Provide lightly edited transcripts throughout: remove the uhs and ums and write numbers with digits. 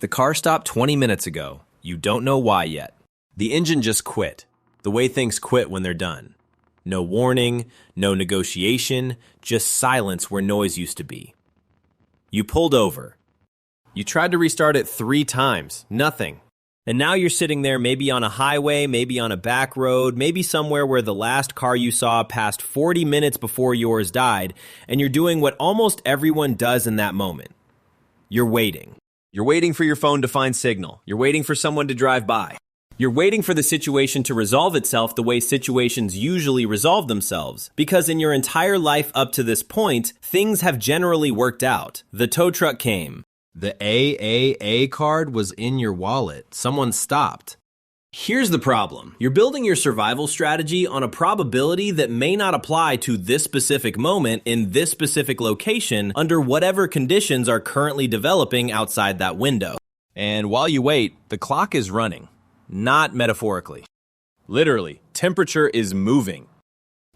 The car stopped 20 minutes ago. You don't know why yet. The engine just quit. The way things quit when they're done. No warning, no negotiation, just silence where noise used to be. You pulled over. You tried to restart it 3 times. Nothing. And now you're sitting there maybe on a highway, maybe on a back road, maybe somewhere where the last car you saw passed 40 minutes before yours died, and you're doing what almost everyone does in that moment. You're waiting. You're waiting for your phone to find signal. You're waiting for someone to drive by. You're waiting for the situation to resolve itself the way situations usually resolve themselves, because in your entire life up to this point, things have generally worked out. The tow truck came. The AAA card was in your wallet. Someone stopped. Here's the problem. You're building your survival strategy on a probability that may not apply to this specific moment in this specific location under whatever conditions are currently developing outside that window. And while you wait, the clock is running. Not metaphorically. Literally, temperature is moving.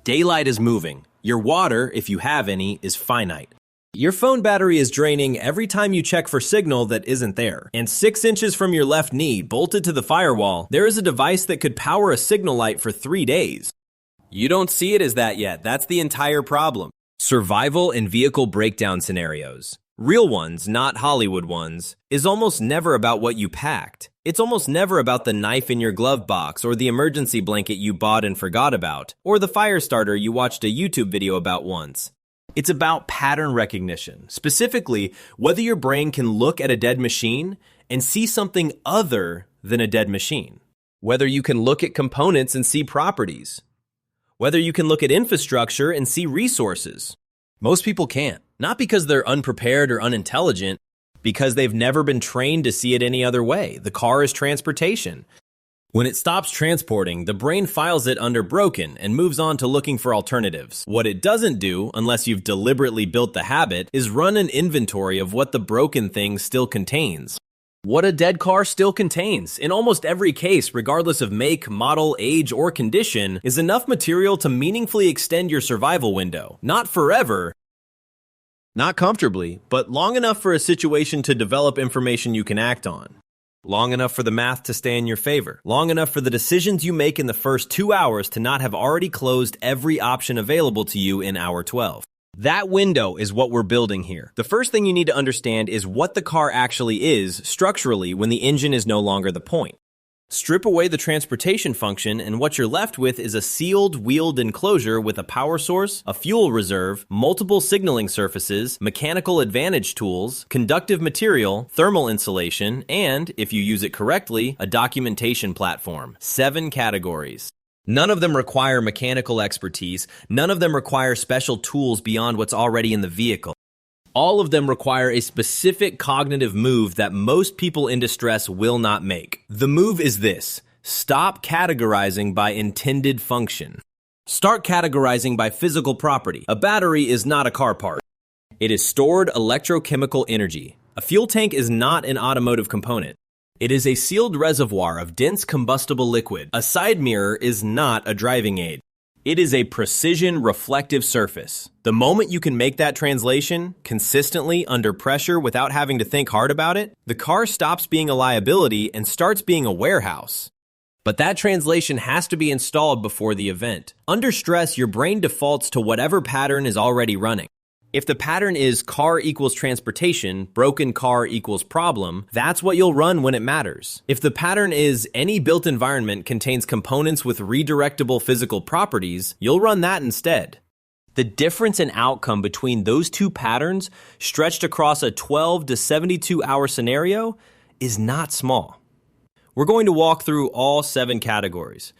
Daylight is moving. Your water, if you have any, is finite. Your phone battery is draining every time you check for signal that isn't there. And 6 inches from your left knee, bolted to the firewall, there is a device that could power a signal light for 3 days. You don't see it as that yet. That's the entire problem. Survival and vehicle breakdown scenarios, real ones, not Hollywood ones, is almost never about what you packed. It's almost never about the knife in your glove box or the emergency blanket you bought and forgot about, or the fire starter you watched a YouTube video about once. It's about pattern recognition, specifically whether your brain can look at a dead machine and see something other than a dead machine. Whether you can look at components and see properties. Whether you can look at infrastructure and see resources. Most people can't, not because they're unprepared or unintelligent, because they've never been trained to see it any other way. The car is transportation. When it stops transporting, the brain files it under broken and moves on to looking for alternatives. What it doesn't do, unless you've deliberately built the habit, is run an inventory of what the broken thing still contains. What a dead car still contains, in almost every case, regardless of make, model, age, or condition, is enough material to meaningfully extend your survival window. Not forever, not comfortably, but long enough for a situation to develop information you can act on. Long enough for the math to stay in your favor. Long enough for the decisions you make in the first 2 hours to not have already closed every option available to you in hour 12. That window is what we're building here. The first thing you need to understand is what the car actually is structurally when the engine is no longer the point. Strip away the transportation function, and what you're left with is a sealed, wheeled enclosure with a power source, a fuel reserve, multiple signaling surfaces, mechanical advantage tools, conductive material, thermal insulation, and, if you use it correctly, a documentation platform. 7 categories. None of them require mechanical expertise. None of them require special tools beyond what's already in the vehicle. All of them require a specific cognitive move that most people in distress will not make. The move is this: stop categorizing by intended function. Start categorizing by physical property. A battery is not a car part. It is stored electrochemical energy. A fuel tank is not an automotive component. It is a sealed reservoir of dense combustible liquid. A side mirror is not a driving aid. It is a precision reflective surface. The moment you can make that translation consistently under pressure without having to think hard about it, the car stops being a liability and starts being a warehouse. But that translation has to be installed before the event. Under stress, your brain defaults to whatever pattern is already running. If the pattern is car equals transportation, broken car equals problem, that's what you'll run when it matters. If the pattern is any built environment contains components with redirectable physical properties, you'll run that instead. The difference in outcome between those two patterns, stretched across a 12 to 72 hour scenario, is not small. We're going to walk through all 7 categories.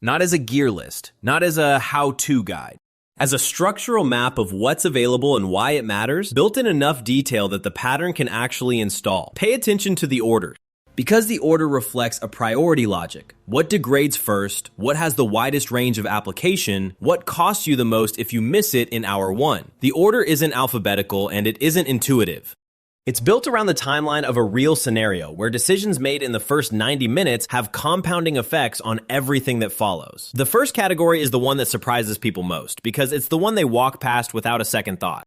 Not as a gear list, not as a how-to guide. As a structural map of what's available and why it matters, built in enough detail that the pattern can actually install. Pay attention to the order. Because the order reflects a priority logic. What degrades first? What has the widest range of application? What costs you the most if you miss it in hour 1? The order isn't alphabetical and it isn't intuitive. It's built around the timeline of a real scenario where decisions made in the first 90 minutes have compounding effects on everything that follows. The first category is the one that surprises people most because it's the one they walk past without a second thought.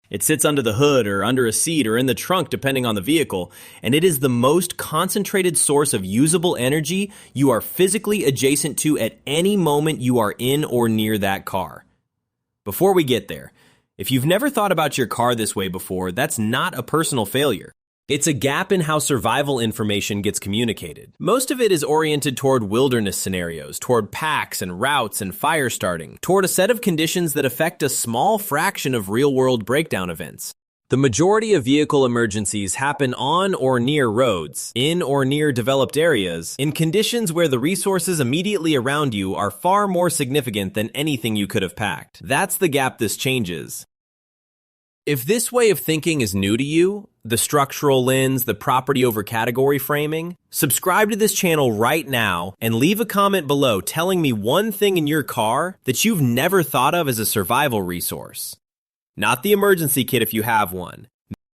It sits under the hood or under a seat or in the trunk depending on the vehicle, and it is the most concentrated source of usable energy you are physically adjacent to at any moment you are in or near that car. Before we get there, if you've never thought about your car this way before, that's not a personal failure. It's a gap in how survival information gets communicated. Most of it is oriented toward wilderness scenarios, toward packs and routes and fire starting, toward a set of conditions that affect a small fraction of real-world breakdown events. The majority of vehicle emergencies happen on or near roads, in or near developed areas, in conditions where the resources immediately around you are far more significant than anything you could have packed. That's the gap this changes. If this way of thinking is new to you, the structural lens, the property over category framing, subscribe to this channel right now and leave a comment below telling me one thing in your car that you've never thought of as a survival resource. Not the emergency kit if you have one.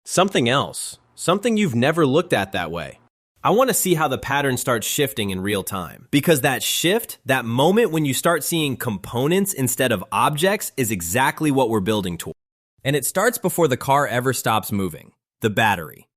Something else. Something you've never looked at that way. I want to see how the pattern starts shifting in real time. Because that shift, that moment when you start seeing components instead of objects, is exactly what we're building toward. And it starts before the car ever stops moving. The battery.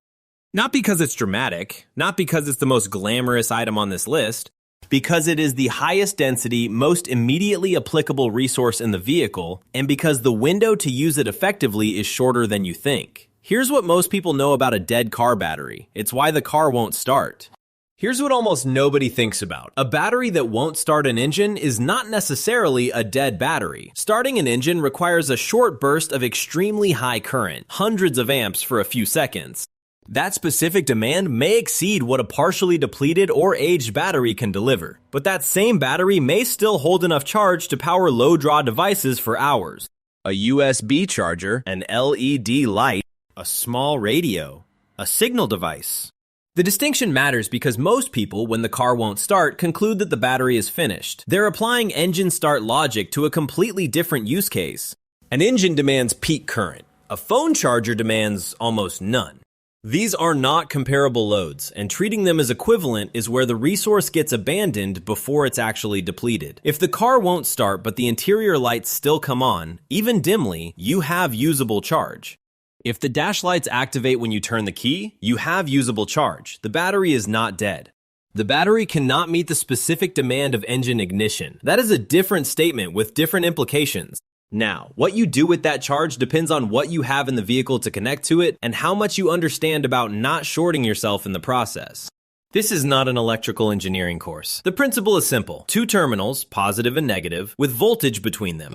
Not because it's dramatic, not because it's the most glamorous item on this list, because it is the highest density, most immediately applicable resource in the vehicle, and because the window to use it effectively is shorter than you think. Here's what most people know about a dead car battery. It's why the car won't start. Here's what almost nobody thinks about. A battery that won't start an engine is not necessarily a dead battery. Starting an engine requires a short burst of extremely high current, hundreds of amps for a few seconds. That specific demand may exceed what a partially depleted or aged battery can deliver, but that same battery may still hold enough charge to power low-draw devices for hours. A USB charger, an LED light, a small radio, a signal device. The distinction matters because most people, when the car won't start, conclude that the battery is finished. They're applying engine start logic to a completely different use case. An engine demands peak current. A phone charger demands almost none. These are not comparable loads, and treating them as equivalent is where the resource gets abandoned before it's actually depleted. If the car won't start but the interior lights still come on, even dimly, you have usable charge. If the dash lights activate when you turn the key, you have usable charge. The battery is not dead. The battery cannot meet the specific demand of engine ignition. That is a different statement with different implications. Now, what you do with that charge depends on what you have in the vehicle to connect to it and how much you understand about not shorting yourself in the process. This is not an electrical engineering course. The principle is simple. Two terminals, positive and negative, with voltage between them.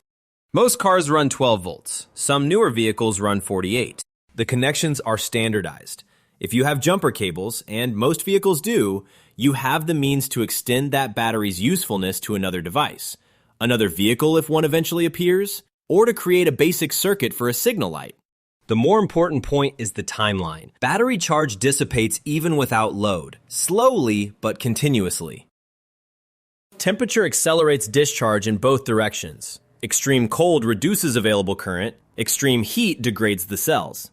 Most cars run 12 volts. Some newer vehicles run 48. The connections are standardized. If you have jumper cables, and most vehicles do, you have the means to extend that battery's usefulness to another device, another vehicle if one eventually appears, or to create a basic circuit for a signal light. The more important point is the timeline. Battery charge dissipates even without load, slowly but continuously. Temperature accelerates discharge in both directions. Extreme cold reduces available current, extreme heat degrades the cells.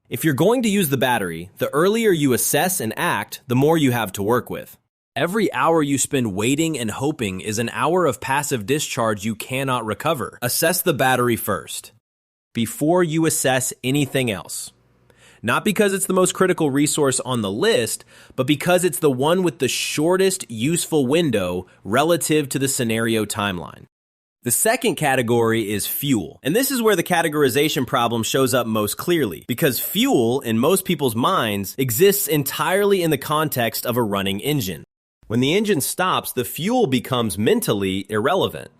If you're going to use the battery, the earlier you assess and act, the more you have to work with. Every hour you spend waiting and hoping is an hour of passive discharge you cannot recover. Assess the battery first, before you assess anything else. Not because it's the most critical resource on the list, but because it's the one with the shortest useful window relative to the scenario timeline. The second category is fuel, and this is where the categorization problem shows up most clearly, because fuel, in most people's minds, exists entirely in the context of a running engine. When the engine stops, the fuel becomes mentally irrelevant.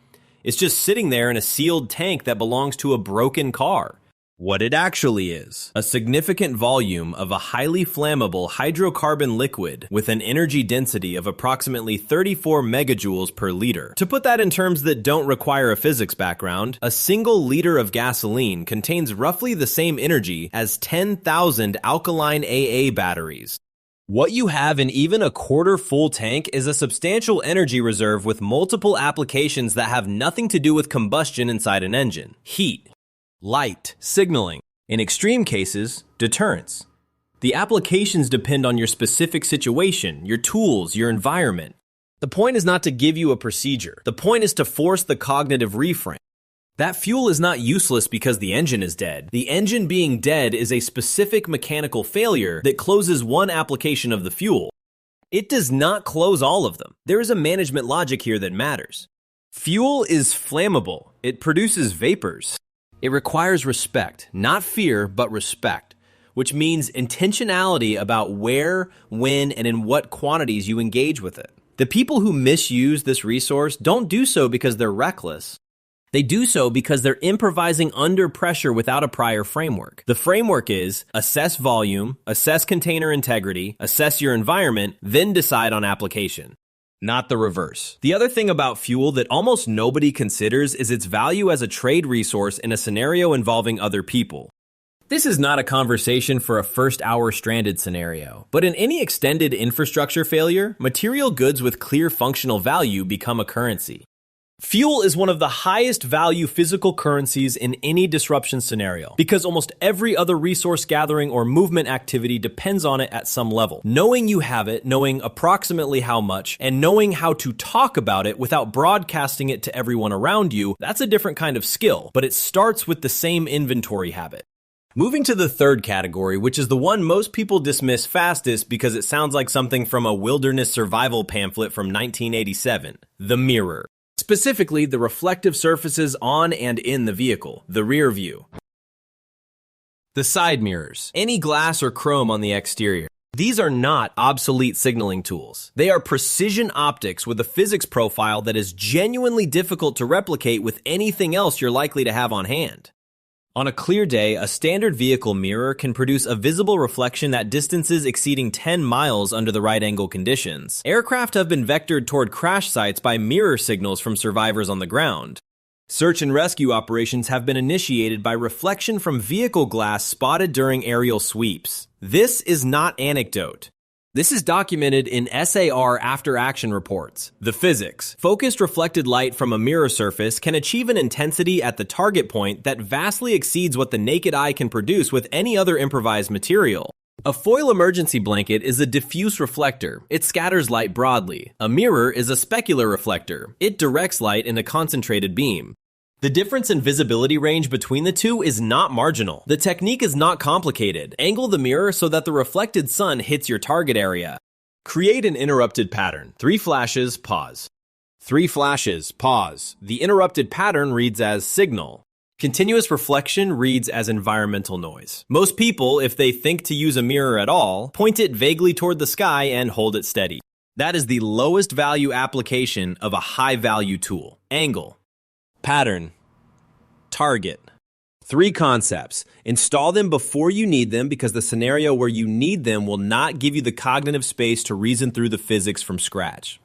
It's just sitting there in a sealed tank that belongs to a broken car. What it actually is, a significant volume of a highly flammable hydrocarbon liquid with an energy density of approximately 34 megajoules per liter. To put that in terms that don't require a physics background, a single liter of gasoline contains roughly the same energy as 10,000 alkaline AA batteries. What you have in even a quarter full tank is a substantial energy reserve with multiple applications that have nothing to do with combustion inside an engine. Heat, light, signaling, in extreme cases, deterrence. The applications depend on your specific situation, your tools, your environment. The point is not to give you a procedure. The point is to force the cognitive reframe. That fuel is not useless because the engine is dead. The engine being dead is a specific mechanical failure that closes one application of the fuel. It does not close all of them. There is a management logic here that matters. Fuel is flammable. It produces vapors. It requires respect, not fear, but respect, which means intentionality about where, when, and in what quantities you engage with it. The people who misuse this resource don't do so because they're reckless. They do so because they're improvising under pressure without a prior framework. The framework is assess volume, assess container integrity, assess your environment, then decide on application. Not the reverse. The other thing about fuel that almost nobody considers is its value as a trade resource in a scenario involving other people. This is not a conversation for a first-hour stranded scenario, but in any extended infrastructure failure, material goods with clear functional value become a currency. Fuel is one of the highest value physical currencies in any disruption scenario because almost every other resource gathering or movement activity depends on it at some level. Knowing you have it, knowing approximately how much, and knowing how to talk about it without broadcasting it to everyone around you, that's a different kind of skill, but it starts with the same inventory habit. Moving to the third category, which is the one most people dismiss fastest because it sounds like something from a wilderness survival pamphlet from 1987, the mirror. Specifically, the reflective surfaces on and in the vehicle, the rear view. The side mirrors, any glass or chrome on the exterior. These are not obsolete signaling tools. They are precision optics with a physics profile that is genuinely difficult to replicate with anything else you're likely to have on hand. On a clear day, a standard vehicle mirror can produce a visible reflection at distances exceeding 10 miles under the right angle conditions. Aircraft have been vectored toward crash sites by mirror signals from survivors on the ground. Search and rescue operations have been initiated by reflection from vehicle glass spotted during aerial sweeps. This is not anecdote. This is documented in SAR after-action reports. The physics. Focused reflected light from a mirror surface can achieve an intensity at the target point that vastly exceeds what the naked eye can produce with any other improvised material. A foil emergency blanket is a diffuse reflector. It scatters light broadly. A mirror is a specular reflector. It directs light in a concentrated beam. The difference in visibility range between the two is not marginal. The technique is not complicated. Angle the mirror so that the reflected sun hits your target area. Create an interrupted pattern. 3 flashes, pause. 3 flashes, pause. The interrupted pattern reads as signal. Continuous reflection reads as environmental noise. Most people, if they think to use a mirror at all, point it vaguely toward the sky and hold it steady. That is the lowest value application of a high value tool. Angle. Pattern. Target. 3 concepts. Install them before you need them because the scenario where you need them will not give you the cognitive space to reason through the physics from scratch.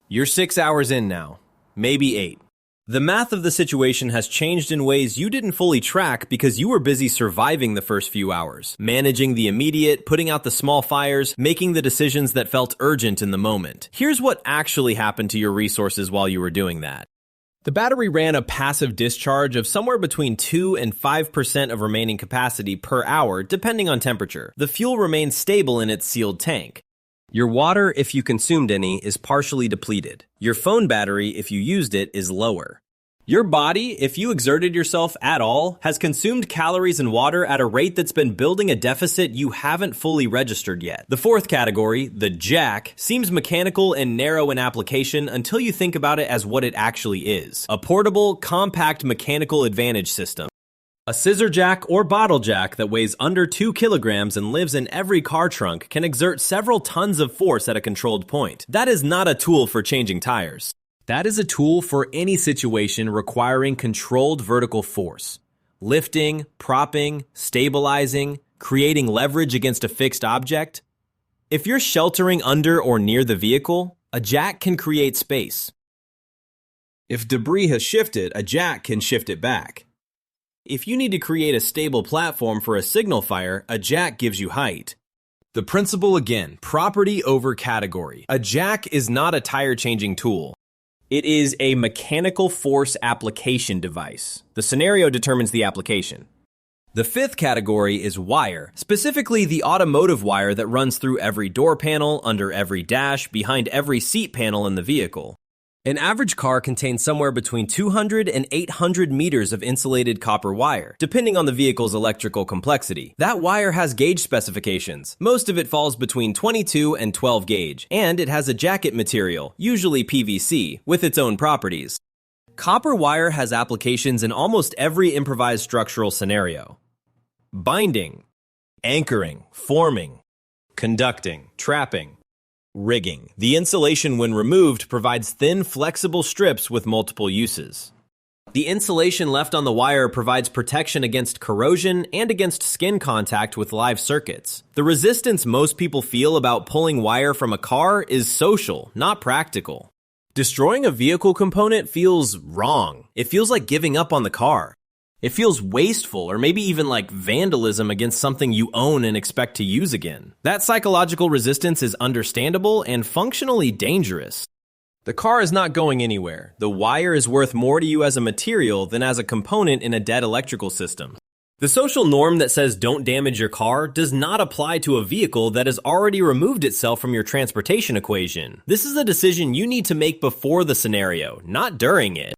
You're 6 hours in now, maybe 8. The math of the situation has changed in ways you didn't fully track because you were busy surviving the first few hours, managing the immediate, putting out the small fires, making the decisions that felt urgent in the moment. Here's what actually happened to your resources while you were doing that. The battery ran a passive discharge of somewhere between 2 and 5% of remaining capacity per hour, depending on temperature. The fuel remained stable in its sealed tank. Your water, if you consumed any, is partially depleted. Your phone battery, if you used it, is lower. Your body, if you exerted yourself at all, has consumed calories and water at a rate that's been building a deficit you haven't fully registered yet. The fourth category, the jack, seems mechanical and narrow in application until you think about it as what it actually is. A portable, compact mechanical advantage system. A scissor jack or bottle jack that weighs under 2 kilograms and lives in every car trunk can exert several tons of force at a controlled point. That is not a tool for changing tires. That is a tool for any situation requiring controlled vertical force. Lifting, propping, stabilizing, creating leverage against a fixed object. If you're sheltering under or near the vehicle, a jack can create space. If debris has shifted, a jack can shift it back. If you need to create a stable platform for a signal fire, a jack gives you height. The principle again, property over category. A jack is not a tire-changing tool. It is a mechanical force application device. The scenario determines the application. The fifth category is wire, specifically the automotive wire that runs through every door panel, under every dash, behind every seat panel in the vehicle. An average car contains somewhere between 200 and 800 meters of insulated copper wire, depending on the vehicle's electrical complexity. That wire has gauge specifications. Most of it falls between 22 and 12 gauge, and it has a jacket material, usually PVC, with its own properties. Copper wire has applications in almost every improvised structural scenario. Binding, anchoring, forming, conducting, trapping, rigging. The insulation, when removed, provides thin, flexible strips with multiple uses. The insulation left on the wire provides protection against corrosion and against skin contact with live circuits. The resistance most people feel about pulling wire from a car is social, not practical. Destroying a vehicle component feels wrong. It feels like giving up on the car. It feels wasteful, or maybe even like vandalism against something you own and expect to use again. That psychological resistance is understandable and functionally dangerous. The car is not going anywhere. The wire is worth more to you as a material than as a component in a dead electrical system. The social norm that says don't damage your car does not apply to a vehicle that has already removed itself from your transportation equation. This is a decision you need to make before the scenario, not during it.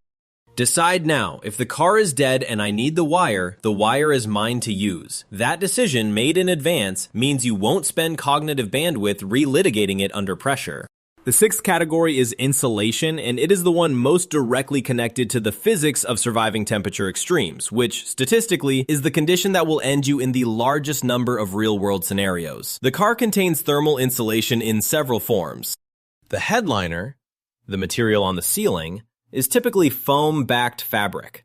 Decide now. If the car is dead and I need the wire is mine to use. That decision, made in advance, means you won't spend cognitive bandwidth relitigating it under pressure. The sixth category is insulation, and it is the one most directly connected to the physics of surviving temperature extremes, which, statistically, is the condition that will end you in the largest number of real-world scenarios. The car contains thermal insulation in several forms. The headliner, the material on the ceiling, is typically foam-backed fabric.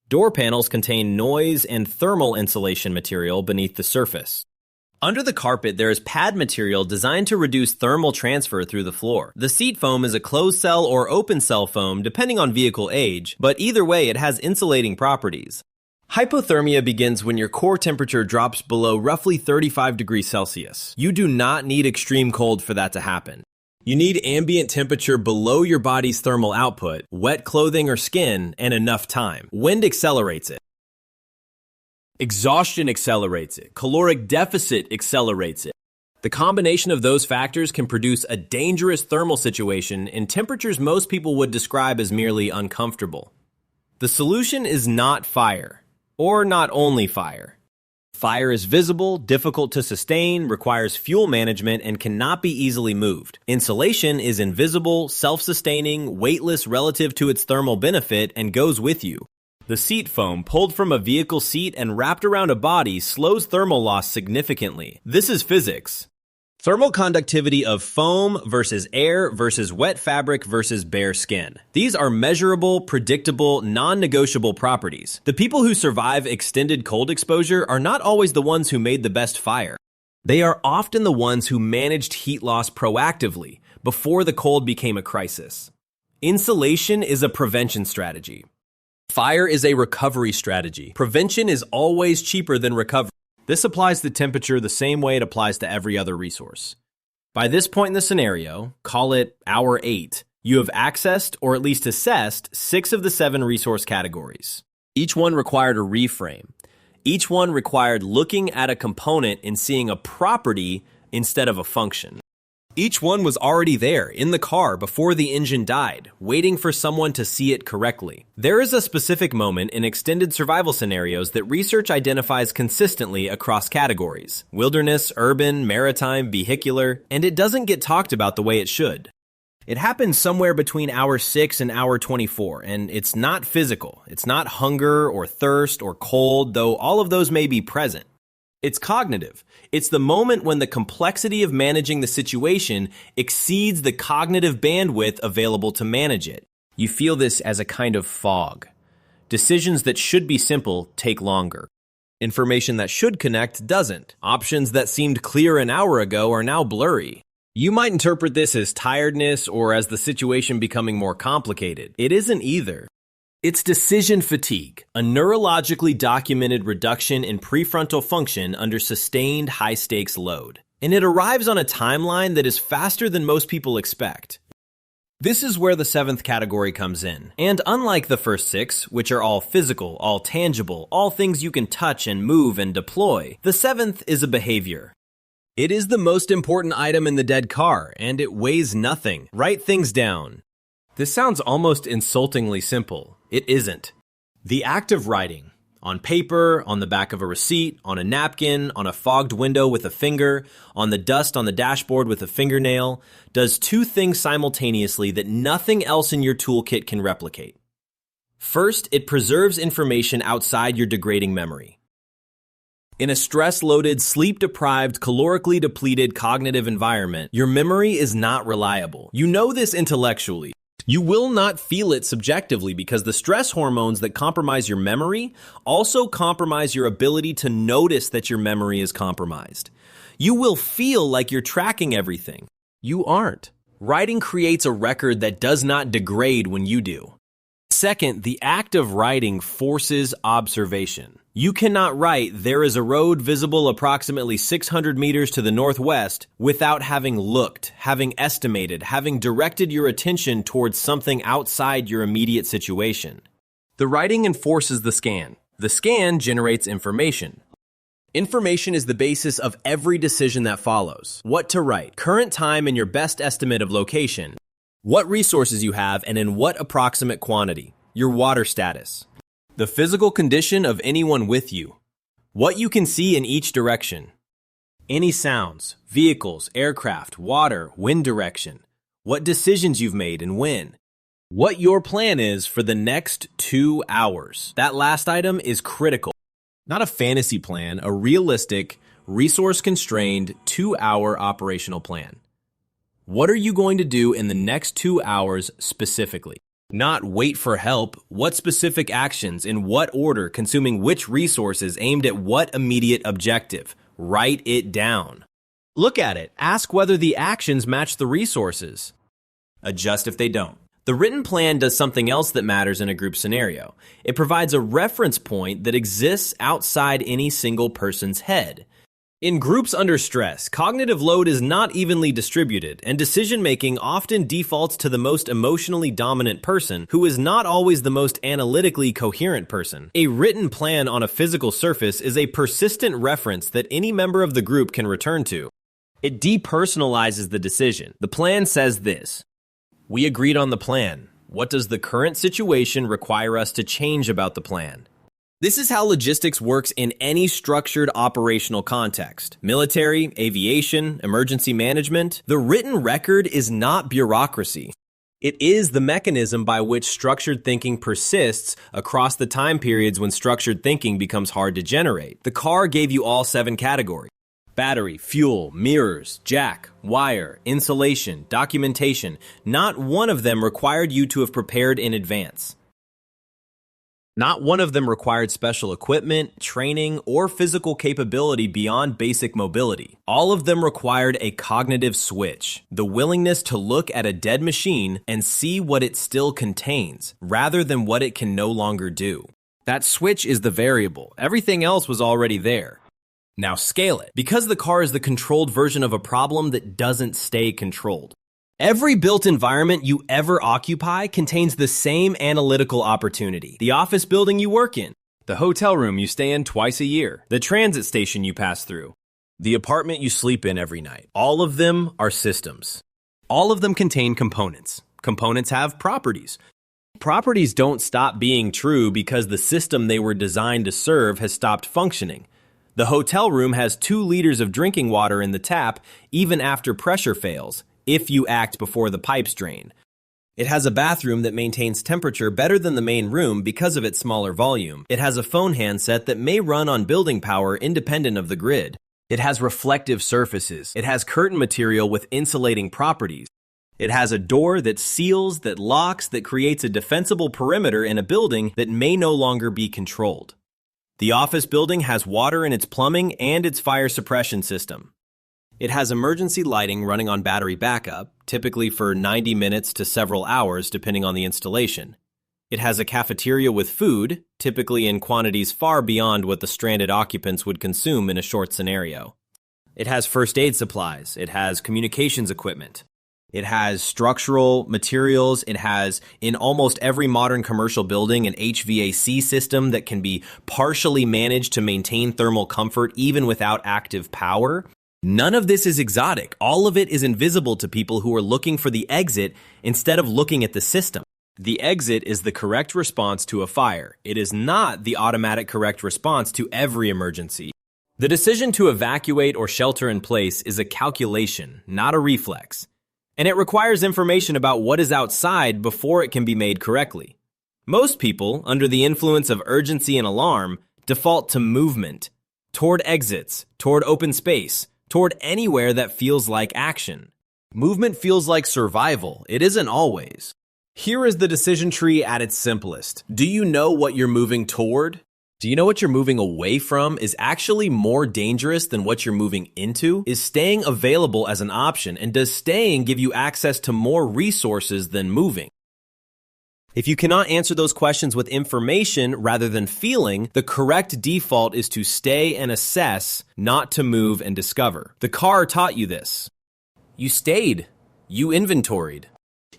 Door panels contain noise and thermal insulation material beneath the surface. Under the carpet, there is pad material designed to reduce thermal transfer through the floor. The seat foam is a closed cell or open cell foam depending on vehicle age, but either way it has insulating properties. Hypothermia begins when your core temperature drops below roughly 35 degrees Celsius. You do not need extreme cold for that to happen. You need ambient temperature below your body's thermal output, wet clothing or skin, and enough time. Wind accelerates it. Exhaustion accelerates it. Caloric deficit accelerates it. The combination of those factors can produce a dangerous thermal situation in temperatures most people would describe as merely uncomfortable. The solution is not fire, or not only fire. Fire is visible, difficult to sustain, requires fuel management, and cannot be easily moved. Insulation is invisible, self-sustaining, weightless relative to its thermal benefit, and goes with you. The seat foam, pulled from a vehicle seat and wrapped around a body, slows thermal loss significantly. This is physics. Thermal conductivity of foam versus air versus wet fabric versus bare skin. These are measurable, predictable, non-negotiable properties. The people who survive extended cold exposure are not always the ones who made the best fire. They are often the ones who managed heat loss proactively, before the cold became a crisis. Insulation is a prevention strategy. Fire is a recovery strategy. Prevention is always cheaper than recovery. This applies to temperature the same way it applies to every other resource. By this point in the scenario, call it hour 8, you have accessed or at least assessed 6 of the 7 resource categories. Each one required a reframe. Each one required looking at a component and seeing a property instead of a function. Each one was already there, in the car, before the engine died, waiting for someone to see it correctly. There is a specific moment in extended survival scenarios that research identifies consistently across categories: wilderness, urban, maritime, vehicular, and it doesn't get talked about the way it should. It happens somewhere between hour 6 and hour 24, and it's not physical. It's not hunger or thirst or cold, though all of those may be present. It's cognitive. It's the moment when the complexity of managing the situation exceeds the cognitive bandwidth available to manage it. You feel this as a kind of fog. Decisions that should be simple take longer. Information that should connect doesn't. Options that seemed clear an hour ago are now blurry. You might interpret this as tiredness or as the situation becoming more complicated. It isn't either. It's decision fatigue, a neurologically documented reduction in prefrontal function under sustained high-stakes load. And it arrives on a timeline that is faster than most people expect. This is where the 7th category comes in. And unlike the first 6, which are all physical, all tangible, all things you can touch and move and deploy, the 7th is a behavior. It is the most important item in the dead car, and it weighs nothing. Write things down. This sounds almost insultingly simple. It isn't. The act of writing, on paper, on the back of a receipt, on a napkin, on a fogged window with a finger, on the dust on the dashboard with a fingernail, does two things simultaneously that nothing else in your toolkit can replicate. First, it preserves information outside your degrading memory. In a stress-loaded, sleep-deprived, calorically depleted cognitive environment, your memory is not reliable. You know this intellectually. You will not feel it subjectively because the stress hormones that compromise your memory also compromise your ability to notice that your memory is compromised. You will feel like you're tracking everything. You aren't. Writing creates a record that does not degrade when you do. Second, the act of writing forces observation. You cannot write, "There is a road visible approximately 600 meters to the northwest," without having looked, having estimated, having directed your attention towards something outside your immediate situation. The writing enforces the scan. The scan generates information. Information is the basis of every decision that follows. What to write, current time and your best estimate of location, what resources you have and in what approximate quantity, your water status, the physical condition of anyone with you, what you can see in each direction, any sounds, vehicles, aircraft, water, wind direction, what decisions you've made and when, what your plan is for the next 2 hours. That last item is critical. Not a fantasy plan, a realistic, resource-constrained 2-hour operational plan. What are you going to do in the next 2 hours specifically? Not wait for help. What specific actions, in what order, consuming which resources, aimed at what immediate objective? Write it down. Look at it. Ask whether the actions match the resources. Adjust if they don't. The written plan does something else that matters in a group scenario. It provides a reference point that exists outside any single person's head. In groups under stress, cognitive load is not evenly distributed, and decision-making often defaults to the most emotionally dominant person, who is not always the most analytically coherent person. A written plan on a physical surface is a persistent reference that any member of the group can return to. It depersonalizes the decision. The plan says this: we agreed on the plan. What does the current situation require us to change about the plan? This is how logistics works in any structured operational context. Military, aviation, emergency management. The written record is not bureaucracy. It is the mechanism by which structured thinking persists across the time periods when structured thinking becomes hard to generate. The car gave you all 7 categories: battery, fuel, mirrors, jack, wire, insulation, documentation. Not one of them required you to have prepared in advance. Not one of them required special equipment, training, or physical capability beyond basic mobility. All of them required a cognitive switch, the willingness to look at a dead machine and see what it still contains, rather than what it can no longer do. That switch is the variable. Everything else was already there. Now scale it, because the car is the controlled version of a problem that doesn't stay controlled. Every built environment you ever occupy contains the same analytical opportunity. The office building you work in, the hotel room you stay in twice a year, the transit station you pass through, the apartment you sleep in every night. All of them are systems. All of them contain components. Components have properties. Properties don't stop being true because the system they were designed to serve has stopped functioning. The hotel room has 2 liters of drinking water in the tap even after pressure fails, if you act before the pipes drain. It has a bathroom that maintains temperature better than the main room because of its smaller volume. It has a phone handset that may run on building power independent of the grid. It has reflective surfaces. It has curtain material with insulating properties. It has a door that seals, that locks, that creates a defensible perimeter in a building that may no longer be controlled. The office building has water in its plumbing and its fire suppression system. It has emergency lighting running on battery backup, typically for 90 minutes to several hours depending on the installation. It has a cafeteria with food, typically in quantities far beyond what the stranded occupants would consume in a short scenario. It has first aid supplies. It has communications equipment. It has structural materials. It has, in almost every modern commercial building, an HVAC system that can be partially managed to maintain thermal comfort even without active power. None of this is exotic. All of it is invisible to people who are looking for the exit instead of looking at the system. The exit is the correct response to a fire. It is not the automatic correct response to every emergency. The decision to evacuate or shelter in place is a calculation, not a reflex. And it requires information about what is outside before it can be made correctly. Most people, under the influence of urgency and alarm, default to movement, toward exits, toward open space, toward anywhere that feels like action. Movement feels like survival. It isn't always. Here is the decision tree at its simplest. Do you know what you're moving toward? Do you know what you're moving away from is actually more dangerous than what you're moving into? Is staying available as an option, and does staying give you access to more resources than moving? If you cannot answer those questions with information rather than feeling, the correct default is to stay and assess, not to move and discover. The car taught you this. You stayed. You inventoried.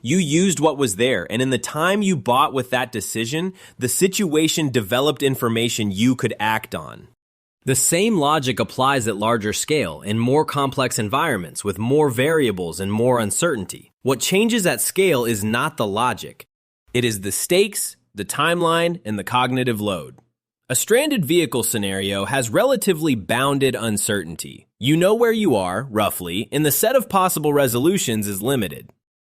You used what was there, and in the time you bought with that decision, the situation developed information you could act on. The same logic applies at larger scale, in more complex environments, with more variables and more uncertainty. What changes at scale is not the logic. It is the stakes, the timeline, and the cognitive load. A stranded vehicle scenario has relatively bounded uncertainty. You know where you are, roughly, and the set of possible resolutions is limited.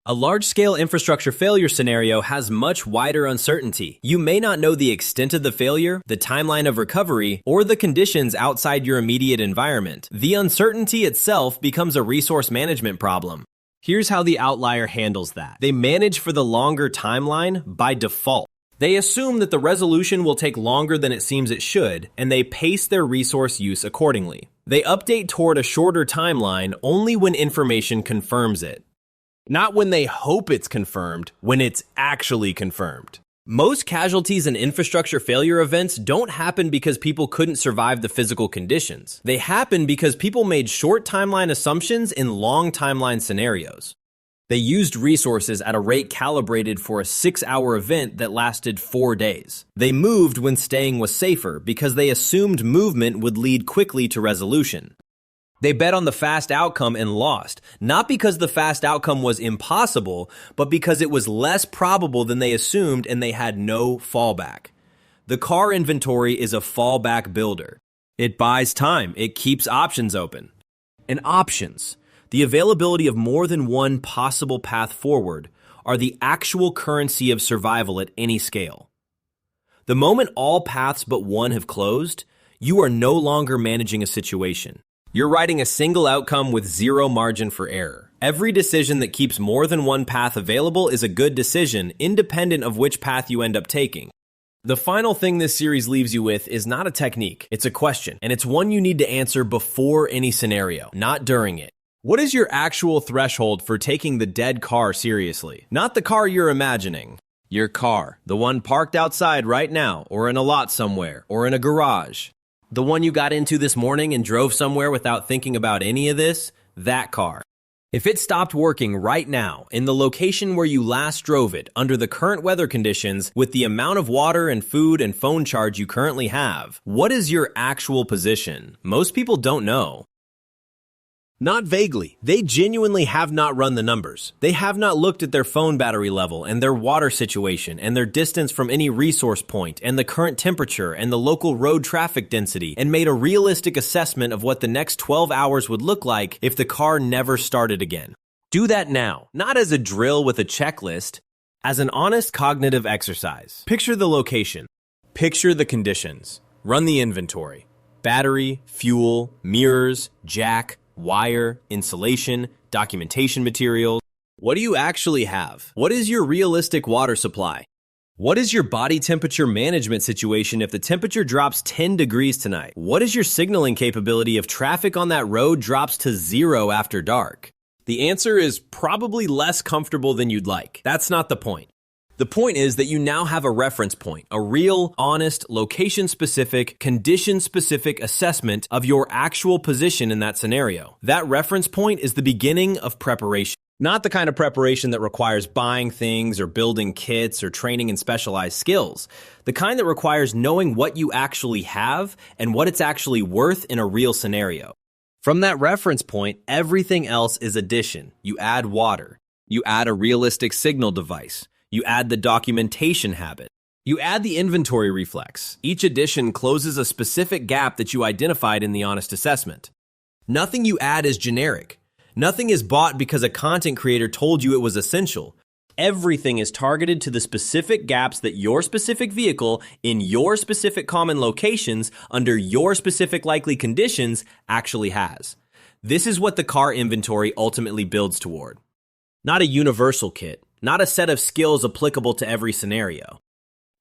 A large-scale infrastructure failure scenario has much wider uncertainty. You may not know the extent of the failure, the timeline of recovery, or the conditions outside your immediate environment. The uncertainty itself becomes a resource management problem. Here's how the outlier handles that. They manage for the longer timeline by default. They assume that the resolution will take longer than it seems it should, and they pace their resource use accordingly. They update toward a shorter timeline only when information confirms it. Not when they hope it's confirmed, when it's actually confirmed. Most casualties and infrastructure failure events don't happen because people couldn't survive the physical conditions. They happen because people made short timeline assumptions in long timeline scenarios. They used resources at a rate calibrated for a 6-hour event that lasted 4 days. They moved when staying was safer because they assumed movement would lead quickly to resolution. They bet on the fast outcome and lost, not because the fast outcome was impossible, but because it was less probable than they assumed and they had no fallback. The car inventory is a fallback builder. It buys time. It keeps options open. And options, the availability of more than one possible path forward, are the actual currency of survival at any scale. The moment all paths but one have closed, you are no longer managing a situation. You're writing a single outcome with zero margin for error. Every decision that keeps more than one path available is a good decision, independent of which path you end up taking. The final thing this series leaves you with is not a technique, it's a question, and it's one you need to answer before any scenario, not during it. What is your actual threshold for taking the dead car seriously? Not the car you're imagining. Your car, the one parked outside right now, or in a lot somewhere, or in a garage. The one you got into this morning and drove somewhere without thinking about any of this, that car. If it stopped working right now, in the location where you last drove it, under the current weather conditions, with the amount of water and food and phone charge you currently have, what is your actual position? Most people don't know. Not vaguely. They genuinely have not run the numbers. They have not looked at their phone battery level and their water situation and their distance from any resource point and the current temperature and the local road traffic density and made a realistic assessment of what the next 12 hours would look like if the car never started again. Do that now, not as a drill with a checklist, as an honest cognitive exercise. Picture the location. Picture the conditions. Run the inventory. Battery, fuel, mirrors, jack, wire, insulation, documentation materials. What do you actually have? What is your realistic water supply? What is your body temperature management situation if the temperature drops 10 degrees tonight? What is your signaling capability if traffic on that road drops to 0 after dark? The answer is probably less comfortable than you'd like. That's not the point. The point is that you now have a reference point, a real, honest, location-specific, condition-specific assessment of your actual position in that scenario. That reference point is the beginning of preparation. Not the kind of preparation that requires buying things or building kits or training in specialized skills. The kind that requires knowing what you actually have and what it's actually worth in a real scenario. From that reference point, everything else is addition. You add water. You add a realistic signal device. You add the documentation habit. You add the inventory reflex. Each addition closes a specific gap that you identified in the honest assessment. Nothing you add is generic. Nothing is bought because a content creator told you it was essential. Everything is targeted to the specific gaps that your specific vehicle in your specific common locations under your specific likely conditions actually has. This is what the car inventory ultimately builds toward. Not a universal kit, not a set of skills applicable to every scenario.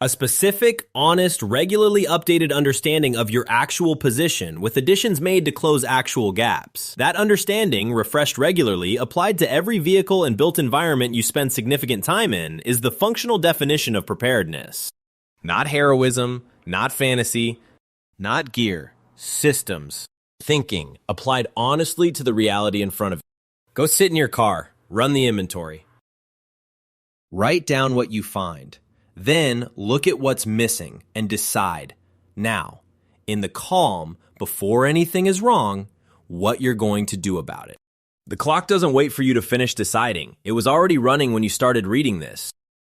A specific, honest, regularly updated understanding of your actual position with additions made to close actual gaps. That understanding, refreshed regularly, applied to every vehicle and built environment you spend significant time in, is the functional definition of preparedness. Not heroism, not fantasy, not gear, systems, thinking, applied honestly to the reality in front of you. Go sit in your car, run the inventory. Write down what you find. Then look at what's missing and decide, now, in the calm, before anything is wrong, what you're going to do about it. The clock doesn't wait for you to finish deciding. It was already running when you started reading this.